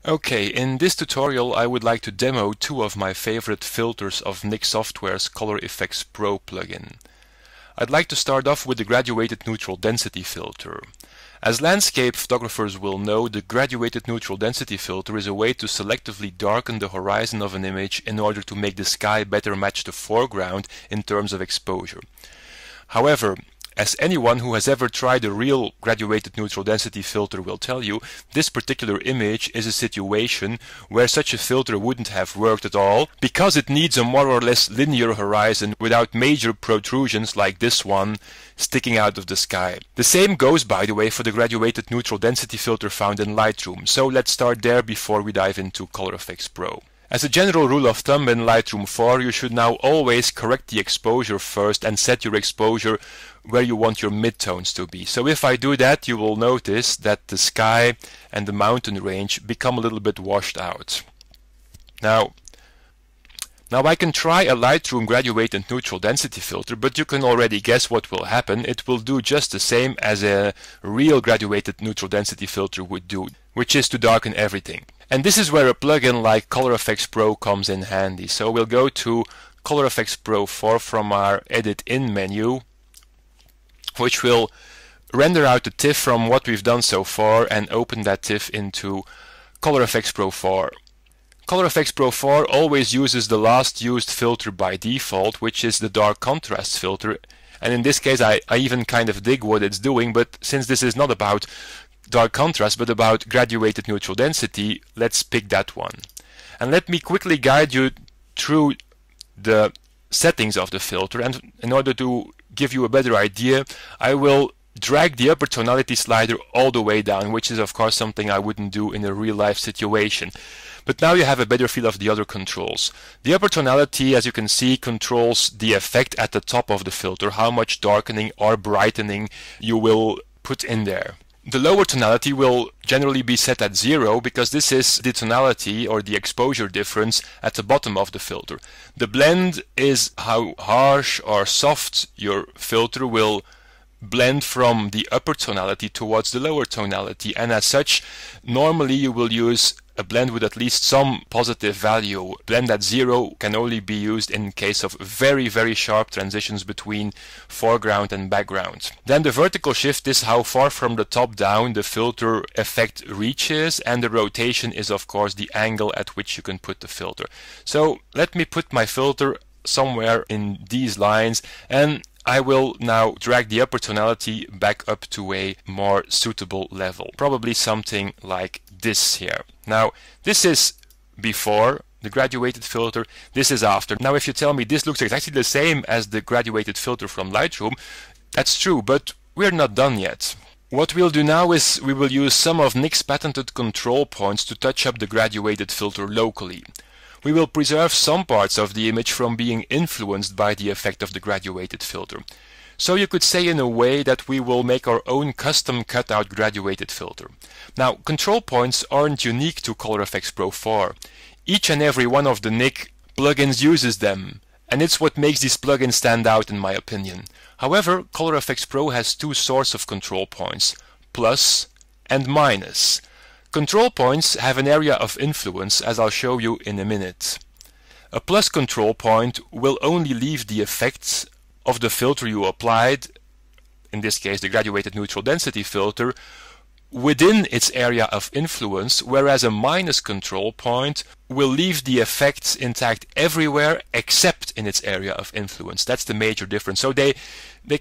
Okay, in this tutorial I would like to demo two of my favorite filters of Nik Software's Color Effects Pro plugin. I'd like to start off with the graduated neutral density filter. As landscape photographers will know, the graduated neutral density filter is a way to selectively darken the horizon of an image in order to make the sky better match the foreground in terms of exposure. However, as anyone who has ever tried a real graduated neutral density filter will tell you, this particular image is a situation where such a filter wouldn't have worked at all, because it needs a more or less linear horizon without major protrusions like this one sticking out of the sky. The same goes, by the way, for the graduated neutral density filter found in Lightroom, so let's start there before we dive into ColorEfexPro. Pro. As a general rule of thumb in Lightroom 4, you should now always correct the exposure first and set your exposure where you want your midtones to be. So if I do that, you will notice that the sky and the mountain range become a little bit washed out. Now I can try a Lightroom graduated neutral density filter, but you can already guess what will happen. It will do just the same as a real graduated neutral density filter would do, which is to darken everything. And this is where a plugin like ColorEfexPro Pro comes in handy. So we'll go to ColorEfexPro Pro 4 from our Edit In menu, which will render out the TIFF from what we've done so far and open that TIFF into ColorEfexPro Pro 4. ColorEfexPro Pro 4 always uses the last used filter by default, which is the dark contrast filter. And in this case I even kind of dig what it's doing, but since this is not about dark contrast but about graduated neutral density, let's pick that one. And let me quickly guide you through the settings of the filter, and in order to give you a better idea, I will drag the upper tonality slider all the way down, which is of course something I wouldn't do in a real life situation. But now you have a better feel of the other controls. The upper tonality, as you can see, controls the effect at the top of the filter, how much darkening or brightening you will put in there. The lower tonality will generally be set at 0 because this is the tonality or the exposure difference at the bottom of the filter. The blend is how harsh or soft your filter will blend from the upper tonality towards the lower tonality, and as such normally you will use a blend with at least some positive value. Blend at 0 can only be used in case of very sharp transitions between foreground and background. Then the vertical shift is how far from the top down the filter effect reaches, and the rotation is of course the angle at which you can put the filter. So let me put my filter somewhere in these lines, and I will now drag the upper tonality back up to a more suitable level. Probably something like this here. Now, this is before the graduated filter, this is after. Now, if you tell me this looks exactly the same as the graduated filter from Lightroom, that's true, but we're not done yet. What we'll do now is we will use some of Nik's patented control points to touch up the graduated filter locally. We will preserve some parts of the image from being influenced by the effect of the graduated filter. So you could say in a way that we will make our own custom cutout graduated filter. Now, control points aren't unique to ColorEfexPro Pro 4. Each and every one of the Nik plugins uses them, and it's what makes these plugins stand out in my opinion. However, ColorEfexPro Pro has two sorts of control points, plus and minus. Control points have an area of influence, as I'll show you in a minute. A plus control point will only leave the effects of the filter you applied, in this case the graduated neutral density filter, within its area of influence, whereas a minus control point will leave the effects intact everywhere except in its area of influence. That's the major difference. So they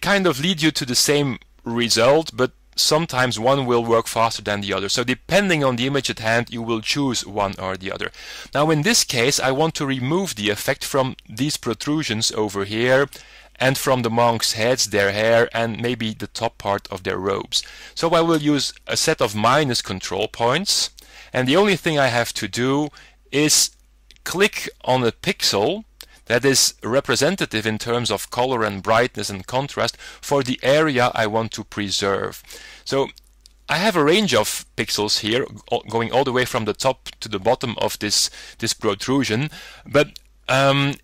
kind of lead you to the same result, but sometimes one will work faster than the other. So depending on the image at hand, you will choose one or the other. Now in this case, I want to remove the effect from these protrusions over here, and from the monks' heads, their hair, and maybe the top part of their robes. So I will use a set of minus control points, and the only thing I have to do is click on a pixel that is representative in terms of color and brightness and contrast for the area I want to preserve. So I have a range of pixels here going all the way from the top to the bottom of this protrusion, but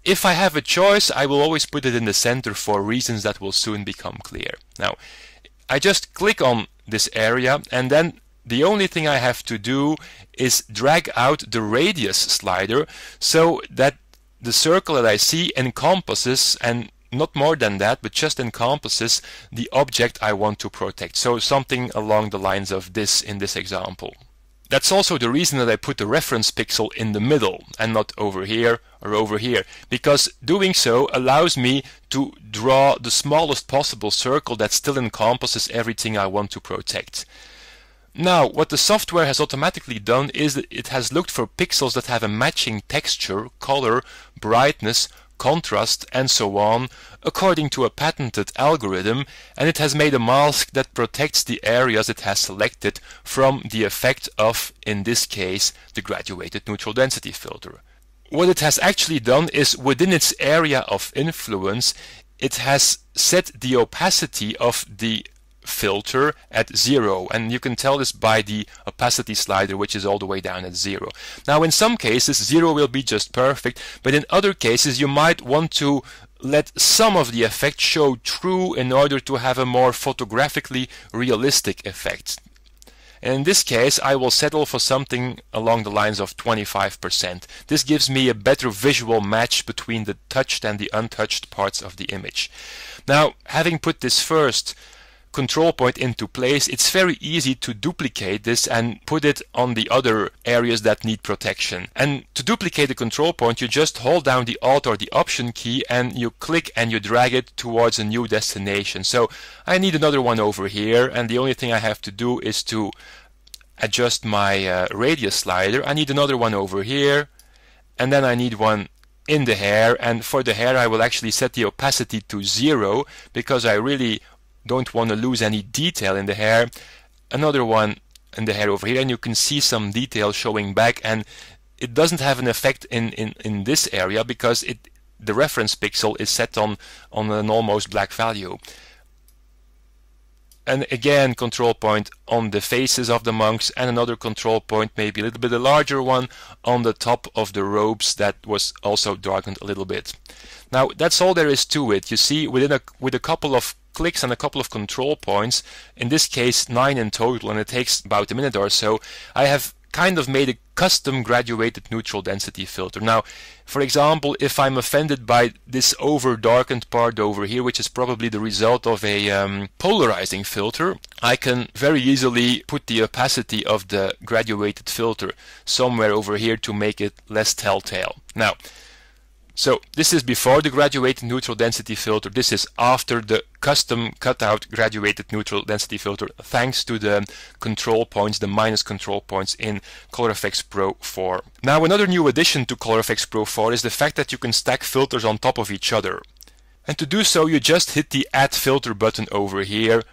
if I have a choice, I will always put it in the center for reasons that will soon become clear. Now, I just click on this area, and then the only thing I have to do is drag out the radius slider so that the circle that I see encompasses, and not more than that, but just encompasses the object I want to protect. So something along the lines of this in this example. That's also the reason that I put the reference pixel in the middle and not over here or over here, because doing so allows me to draw the smallest possible circle that still encompasses everything I want to protect. Now, what the software has automatically done is that it has looked for pixels that have a matching texture, color, brightness, contrast, and so on, according to a patented algorithm, and it has made a mask that protects the areas it has selected from the effect of, in this case, the graduated neutral density filter. What it has actually done is, within its area of influence, it has set the opacity of the filter at 0, and you can tell this by the opacity slider, which is all the way down at 0. Now, in some cases 0 will be just perfect, but in other cases you might want to let some of the effect show through in order to have a more photographically realistic effect. And in this case I will settle for something along the lines of 25%. This gives me a better visual match between the touched and the untouched parts of the image. Now, having put this first control point into place, it's very easy to duplicate this and put it on the other areas that need protection. And to duplicate the control point, you just hold down the Alt or the Option key and you click and you drag it towards a new destination. So I need another one over here, and the only thing I have to do is to adjust my radius slider. I need another one over here, and then I need one in the hair, and for the hair I will actually set the opacity to 0 because I really don't want to lose any detail in the hair. Another one in the hair over here, and you can see some detail showing back, and it doesn't have an effect in this area because the reference pixel is set on an almost black value. And again, control point on the faces of the monks, and another control point, maybe a little bit a larger one, on the top of the robes that was also darkened a little bit. Now, that's all there is to it. You see, with a couple of clicks and a couple of control points, in this case 9 in total, and it takes about a minute or so, I have kind of made a custom graduated neutral density filter. Now, for example, if I'm offended by this over darkened part over here, which is probably the result of a polarizing filter, I can very easily put the opacity of the graduated filter somewhere over here to make it less telltale. Now, so this is before the graduated neutral density filter. This is after the custom cutout graduated neutral density filter, thanks to the control points, the minus control points in ColorEfX Pro 4. Now, another new addition to ColorEfX Pro 4 is the fact that you can stack filters on top of each other. And to do so, you just hit the Add Filter button over here,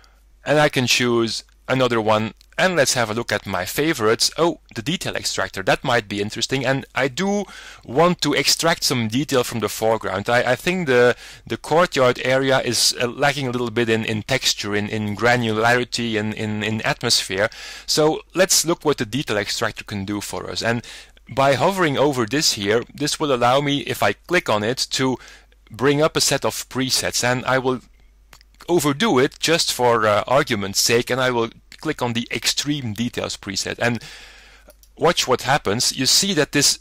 and I can choose another one. And let's have a look at my favorites. Oh, the detail extractor, that might be interesting, and I do want to extract some detail from the foreground. I think the courtyard area is lacking a little bit in texture, in granularity, in atmosphere. So let's look what the detail extractor can do for us. And by hovering over this here, this will allow me, if I click on it, to bring up a set of presets, and I will overdo it just for argument's sake, and I will click on the extreme details preset, and watch what happens. You see that this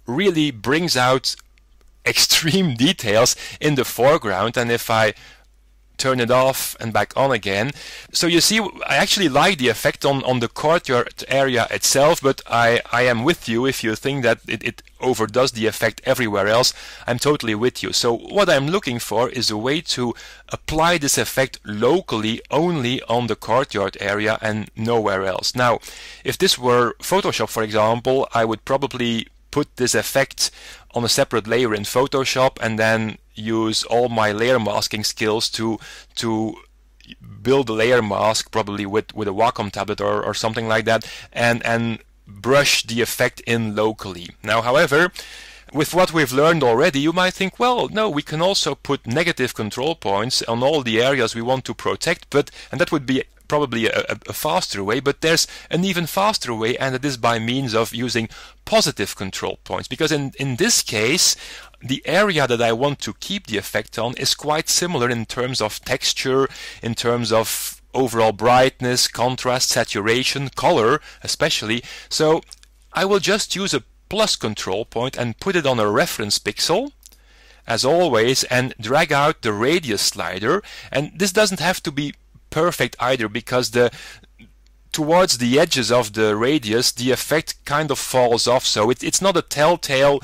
really brings out extreme details in the foreground, and if I turn it off and back on again, so you see I actually like the effect on the courtyard area itself, but I am with you if you think that it overdoes the effect everywhere else. I'm totally with you. So what I'm looking for is a way to apply this effect locally only on the courtyard area and nowhere else. Now, if this were Photoshop, for example, I would probably put this effect on a separate layer in Photoshop and then use all my layer masking skills to build a layer mask, probably with a Wacom tablet or something like that, and brush the effect in locally. Now, however, with what we've learned already, you might think, well, no, we can also put negative control points on all the areas we want to protect, and that would be probably a faster way, but there's an even faster way, and it is by means of using positive control points, because in this case the area that I want to keep the effect on is quite similar in terms of texture, in terms of overall brightness, contrast, saturation, color especially. So I will just use a plus control point and put it on a reference pixel as always, and drag out the radius slider. And this doesn't have to be perfect either, because towards the edges of the radius the effect kind of falls off, so it's not a telltale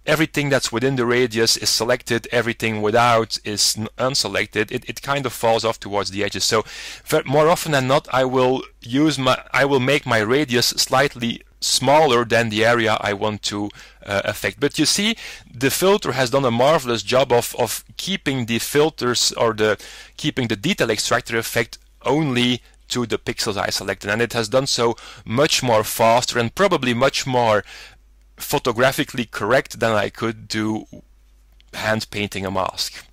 everything that's within the radius is selected, everything without is unselected. It kind of falls off towards the edges. So more often than not I will make my radius slightly smaller than the area I want to affect. But you see, the filter has done a marvelous job of keeping the filters, or keeping the detail extractor effect only to the pixels I selected, and it has done so much more faster and probably much more photographically correct than I could do hand painting a mask.